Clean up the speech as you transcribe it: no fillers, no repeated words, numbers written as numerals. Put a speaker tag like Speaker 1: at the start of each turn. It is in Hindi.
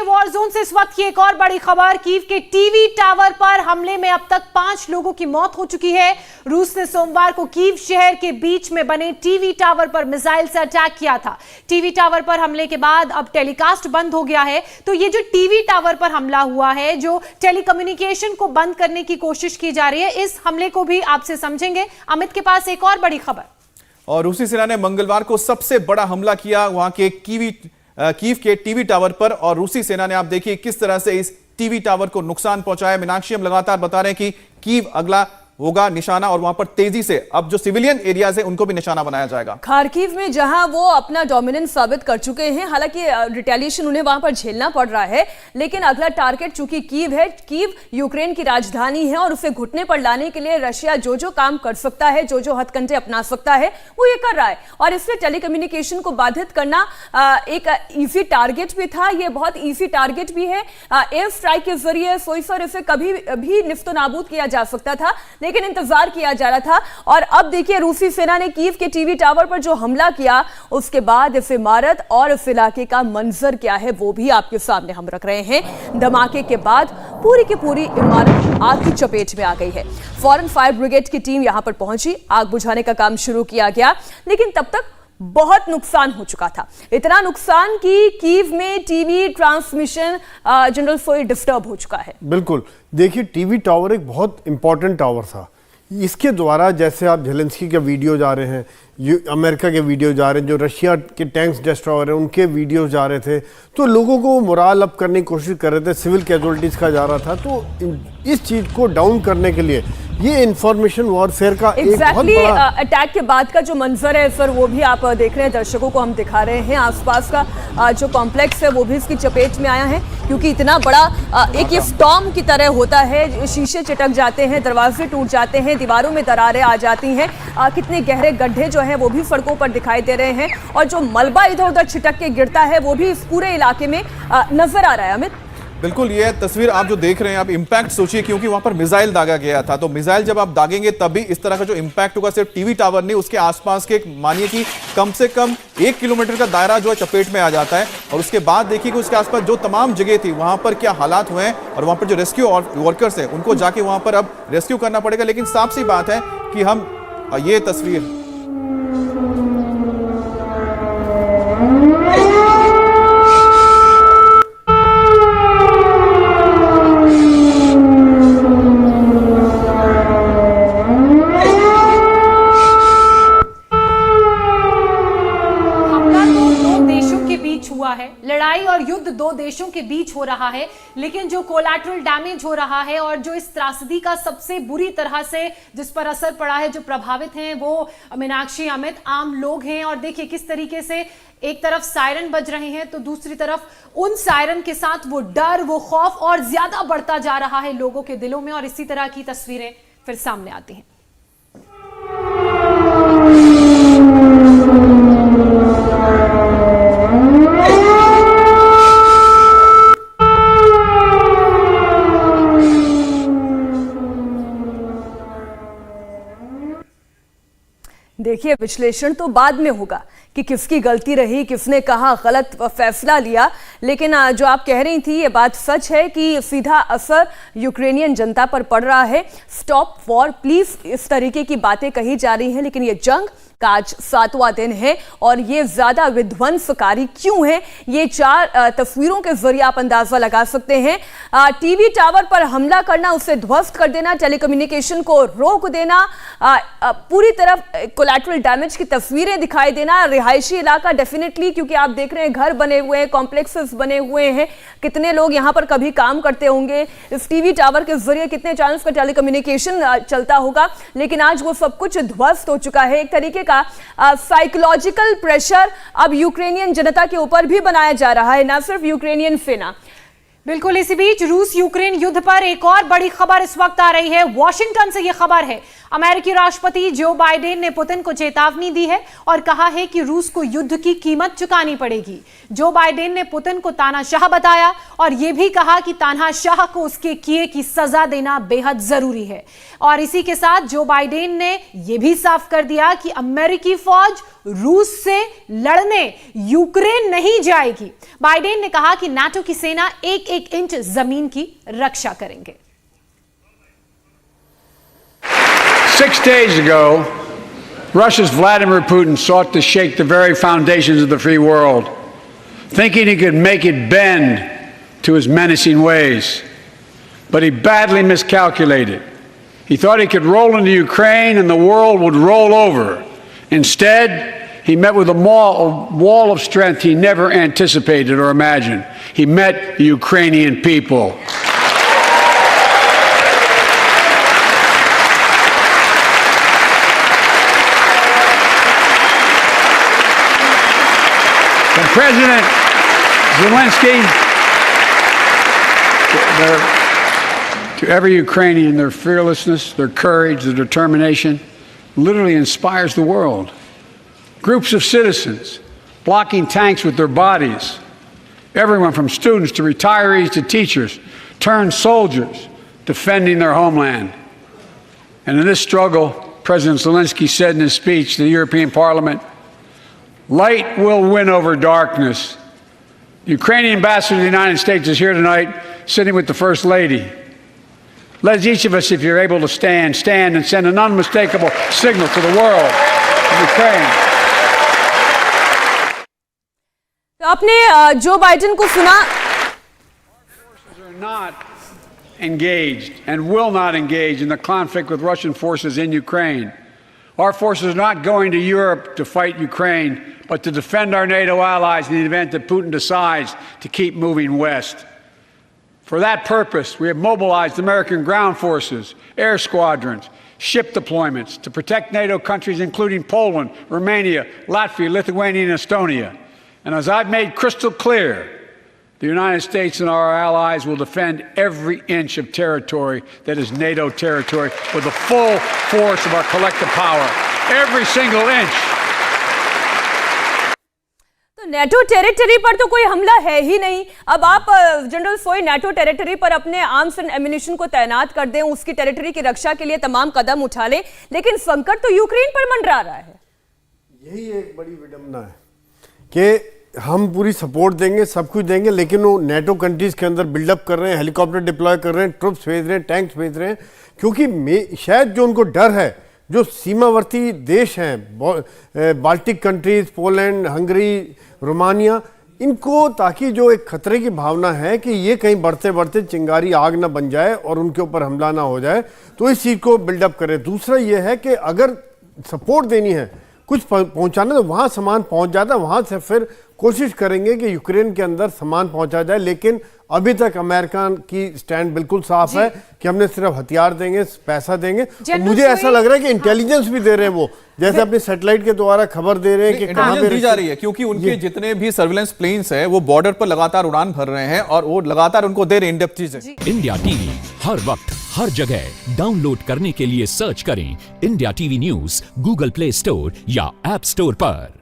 Speaker 1: के वॉर जोन से इस वक्त की एक और बड़ी खबर। कीव के टीवी टावर पर हमले में अब तक 5 लोगों की मौत हो चुकी है। रूस ने सोमवार को कीव शहर के बीच में बने टीवी टावर पर मिसाइल से अटैक किया था। टीवी टावर पर हमले के बाद अब टेलीकास्ट बंद हो गया है। तो ये जो टीवी टावर पर हमला हुआ है, जो टेलीकम्युनिकेशन को बंद करने की कोशिश की जा रही है, इस हमले को भी आपसे समझेंगे। अमित के पास एक और बड़ी खबर।
Speaker 2: और रूसी सेना ने मंगलवार को सबसे बड़ा हमला किया वहां के कीव के टीवी टावर पर। और रूसी सेना ने आप देखिए किस तरह से इस टीवी टावर को नुकसान पहुंचाया। मीनाक्षी, हम लगातार बता रहे हैं कि कीव अगला होगा निशाना और वहां पर तेजी से अब जो सिविलियन एरियाज है उनको भी निशाना बनाया जाएगा।
Speaker 3: खार्किव में जहां वो अपना डोमिनेंस साबित कर चुके हैं, हालांकि रिटेलिएशन उन्हें वहां पर झेलना पड़ रहा है, लेकिन अगला टारगेट चूंकि कीव है, कीव यूक्रेन की राजधानी है और उसे घुटने पर लाने के लिए रशिया जो जो काम कर सकता है, जो जो हथकंडे अपना सकता है, वो ये कर रहा है। और इसलिए टेलीकम्युनिकेशन को बाधित करना एक इजी टारगेट भी था, ये बहुत इजी टारगेट भी है। एयर स्ट्राइक के जरिए सोइसर इसे कभी भी निफ्तो नाबूद किया जा सकता था, लेकिन इंतजार किया जा रहा था। और अब देखिए रूसी सेना ने कीव के टीवी टावर पर जो हमला किया, उसके बाद इस इमारत और इस इलाके का मंजर क्या है वो भी आपके सामने हम रख रहे हैं। धमाके के बाद पूरी की पूरी इमारत आग की चपेट में आ गई है। फौरन फायर ब्रिगेड की टीम यहां पर पहुंची, आग बुझाने का काम शुरू किया गया, लेकिन तब तक बहुत नुकसान हो चुका था। इतना नुकसान कि कीव में टीवी ट्रांसमिशन जनरल सोई डिस्टर्ब हो चुका है।
Speaker 4: बिल्कुल, देखिए टीवी टावर एक बहुत इंपॉर्टेंट टावर था। इसके द्वारा जैसे आप ज़ेलेंस्की के वीडियो जा रहे हैं, अमेरिका के वीडियो जा रहे हैं, जो रशिया के टैंक्स डिस्ट्रॉयर हैं उनके वीडियो जा रहे थे, तो लोगों को मोराल अप करने की कोशिश कर रहे थे, सिविल कैजुअलिटीज़ का जा रहा था। तो इस चीज़ को डाउन करने के लिए ये इंफॉर्मेशन वॉरफेयर का एक बहुत बड़ा
Speaker 3: अटैक के बाद का जो मंजर है सर, वो भी आप देख रहे हैं, दर्शकों को हम दिखा रहे हैं। आसपास का जो कॉम्प्लेक्स है वो भी इसकी चपेट में आया है, क्योंकि इतना बड़ा एक ये स्टॉर्म की तरह होता है। शीशे चिटक जाते हैं, दरवाजे टूट जाते हैं, दीवारों में दरारें आ जाती हैं, कितने गहरे गड्ढे जो हैं वो भी सड़कों पर दिखाई दे रहे हैं, और जो मलबा इधर उधर छिटक के गिरता है वो भी इस पूरे इलाके में नजर आ रहा है। अमित,
Speaker 2: बिल्कुल, ये तस्वीर आप जो देख रहे हैं, आप इंपैक्ट सोचिए, क्योंकि वहां पर मिसाइल दागा गया था। तो मिसाइल जब आप दागेंगे तभी इस तरह का जो इंपैक्ट होगा, सिर्फ टीवी टावर नहीं, उसके आसपास के मानिए कि कम से कम 1 किलोमीटर का दायरा जो है चपेट में आ जाता है। और उसके बाद देखिए कि उसके आसपास जो तमाम जगह थी वहां पर क्या हालात हुए हैं, और वहां पर जो रेस्क्यू वर्कर्स हैं उनको जाके वहां पर अब रेस्क्यू करना पड़ेगा। लेकिन साफ सी बात है कि हम ये तस्वीर
Speaker 1: हुआ है। लड़ाई और युद्ध दो देशों के बीच हो रहा है, लेकिन जो कोलैटरल डैमेज हो रहा है और जो इस त्रासदी का सबसे बुरी तरह से जिस पर असर पड़ा है, जो प्रभावित हैं, वो मीनाक्षी, अमित, आम लोग हैं। और देखिए किस तरीके से एक तरफ सायरन बज रहे हैं तो दूसरी तरफ उन सायरन के साथ वो डर, वो खौफ और ज्यादा बढ़ता जा रहा है लोगों के दिलों में। और इसी तरह की तस्वीरें फिर सामने आती हैं।
Speaker 3: देखिए, विश्लेषण तो बाद में होगा कि किसकी गलती रही, किसने कहा गलत फैसला लिया, लेकिन जो आप कह रही थी ये बात सच है कि सीधा असर यूक्रेनियन जनता पर पड़ रहा है। स्टॉप वॉर प्लीज, इस तरीके की बातें कही जा रही हैं, लेकिन ये जंग का आज 7वां दिन है और ये ज्यादा विध्वंसकारी क्यों है, ये 4 तस्वीरों के जरिए आप अंदाजा लगा सकते हैं। टीवी टावर पर हमला करना, उसे ध्वस्त कर देना, टेलीकम्युनिकेशन को रोक देना, पूरी तरफ कोलैटरल डैमेज की तस्वीरें दिखाई देना, रिहायशी इलाका डेफिनेटली, क्योंकि आप देख रहे हैं घर बने हुए हैं, कॉम्प्लेक्सेस बने हुए हैं, कितने लोग यहाँ पर कभी काम करते होंगे, इस टीवी टावर के जरिए कितने चैनल्स का टेलीकम्युनिकेशन चलता होगा, लेकिन आज वो सब कुछ ध्वस्त हो चुका है। एक तरीके का साइकोलॉजिकल प्रेशर अब यूक्रेनियन जनता के ऊपर भी बनाया जा रहा है, ना सिर्फ यूक्रेनियन सेना।
Speaker 1: बिल्कुल, इसी बीच रूस यूक्रेन युद्ध पर एक और बड़ी खबर इस वक्त आ रही है। वॉशिंगटन से यह खबर है, अमेरिकी राष्ट्रपति जो बाइडेन ने पुतिन को चेतावनी दी है और कहा है कि रूस को युद्ध की कीमत चुकानी पड़ेगी। जो बाइडेन ने पुतिन को तानाशाह बताया और यह भी कहा कि तानाशाह को उसके किए की सजा देना बेहद जरूरी है। और इसी के साथ जो बाइडेन ने यह भी साफ कर दिया कि अमेरिकी फौज रूस से लड़ने यूक्रेन नहीं जाएगी। बाइडेन ने कहा कि नाटो की सेना एक एक इंच जमीन की रक्षा करेंगे।
Speaker 5: 6 days ago, Russia's Vladimir Putin sought to shake the very foundations of the free world, thinking he could make it bend to his menacing ways. But he badly miscalculated. He thought he could roll into Ukraine and the world would roll over. Instead, he met with a wall of strength he never anticipated or imagined. He met the Ukrainian people. From President Zelensky to every Ukrainian, their fearlessness, their courage, their determination literally inspires the world. Groups of citizens blocking tanks with their bodies, everyone from students to retirees to teachers, turned soldiers defending their homeland. And in this struggle, President Zelensky said in his speech to the European Parliament, "Light will win over darkness." The Ukrainian ambassador to the United States is here tonight, sitting with the First Lady. Let each of us, if you're able to stand and send an unmistakable signal to the world of Ukraine.
Speaker 3: तो आपने जो बाइडेन को सुना।
Speaker 5: Forces are not engaged and will not engage in the conflict with Russian forces in Ukraine. Our forces are not going to Europe to fight Ukraine, but to defend our NATO allies in the event that Putin decides to keep moving west. For that purpose, we have mobilized American ground forces, air squadrons, ship deployments to protect NATO countries including Poland, Romania, Latvia, Lithuania, and Estonia. And as I've made crystal clear, the United States and our allies will defend every inch of territory that is NATO territory with the full force of our collective power. Every single inch.
Speaker 3: तो नेटो टेरिटरी पर तो कोई हमला है ही नहीं। अब आप जनरल फोई नेटो टेरिटरी पर अपने आर्म्स एंड एम्युनिशन को तैनात कर दें, उसकी टेरिटरी की रक्षा के लिए तमाम कदम उठा लें, लेकिन संकट तो यूक्रेन पर मंडरा रहा है।
Speaker 4: यही एक बड़ी विडंबना है कि हम पूरी सपोर्ट देंगे, सब कुछ देंगे, लेकिन वो नेटो कंट्रीज के अंदर बिल्डअप कर रहे हैं, हेलीकॉप्टर डिप्लॉय कर रहे हैं, ट्रुप्स भेज रहे हैं, टैंक्स भेज रहे हैं, क्योंकि शायद जो उनको डर है, जो सीमावर्ती देश हैं, Baltic countries, Poland, Hungary, Romania, इनको ताकि जो एक खतरे की भावना है कि ये कहीं बढ़ते बढ़ते चिंगारी आग ना बन जाए और उनके ऊपर हमला ना हो जाए, तो इस चीज़ को बिल्डअप करें। दूसरा ये है कि अगर सपोर्ट देनी है, कुछ पहुंचाना, तो वहाँ सामान पहुंच जाता है, वहाँ से फिर कोशिश करेंगे कि यूक्रेन के अंदर सामान पहुंचा जाए। लेकिन अभी तक अमेरिका की स्टैंड बिल्कुल साफ है कि हमने सिर्फ हथियार देंगे, पैसा देंगे। मुझे ऐसा लग रहा है कि इंटेलिजेंस भी दे रहे हैं वो, जैसे अपने सैटेलाइट के द्वारा खबर दे रहे हैं कि कहां पे
Speaker 2: दी जा रही है, क्योंकि उनके जितने भी सर्विलेंस प्लेन्स हैं वो बॉर्डर पर लगातार उड़ान भर रहे हैं और वो लगातार उनको दे रहे हैं इन-डेप्थ चीजें।
Speaker 6: इंडिया टीवी हर वक्त हर जगह डाउनलोड करने के लिए सर्च करें India TV news Google play store या ऐप स्टोर पर।